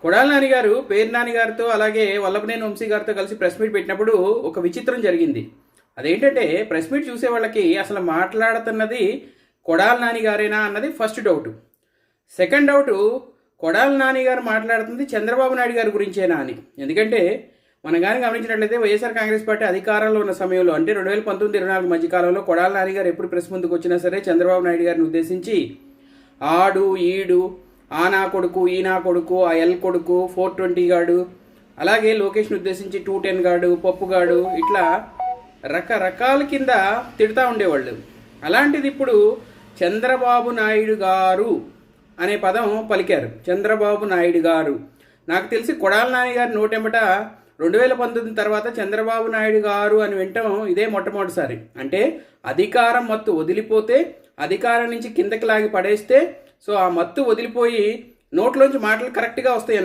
కొడాలి నాని గారు పేరు నాని గారితో అలాగే వల్లభనేని వంశీ గారితో కలిసి ప్రెస్ మీట్ పెట్టినప్పుడు ఒక విచిత్రం జరిగింది. అదేంటంటే ప్రెస్ మీట్ చూసే వాళ్ళకి అసలు మాట్లాడుతున్నది కొడాలి నాని గారేనా అన్నది first doubt. Second doubt, Kodali Nani గారు మాట్లాడుతుంది చంద్రబాబు నాయుడు గారి గురించేనా అని. ఎందుకంటే మనం కానీ గమనించినట్లయితే వైఎస్ఆర్ కాంగ్రెస్ పార్టీ అధికారంలో ఉన్న సమయంలో అంటే 2019-24 మధ్యకాలంలో కొడాలి నాని గారు ఎప్పుడు ప్రెస్ ముందుకు వచ్చినా సరే చంద్రబాబు నాయుడు గారిని ఉద్దేశించి ఆడు ఈడు ఆ నా కొడుకు ఈ నా కొడుకు ఆ ఎల్ కొడుకు 420 గాడు అలాగే లోకేష్ని ఉద్దేశించి 210 గాడు పప్పు గాడు ఇట్లా రకరకాల కింద తిడతా ఉండేవాళ్ళు. అలాంటిది ఇప్పుడు చంద్రబాబు నాయుడు గారు అనే పదం పలికారు. చంద్రబాబు నాయుడు గారు నాకు తెలిసి కొడాలి నాని గారి నోటెంబట 2019 తర్వాత చంద్రబాబు నాయుడు గారు అని వింటాం ఇదే మొట్టమొదటిసారి. అంటే అధికారం మత్తు వదిలిపోతే అధికారం నుంచి కిందకి లాగి పడేస్తే సో ఆ మత్తు వదిలిపోయి నోట్లోంచి మాటలు కరెక్ట్గా వస్తాయి.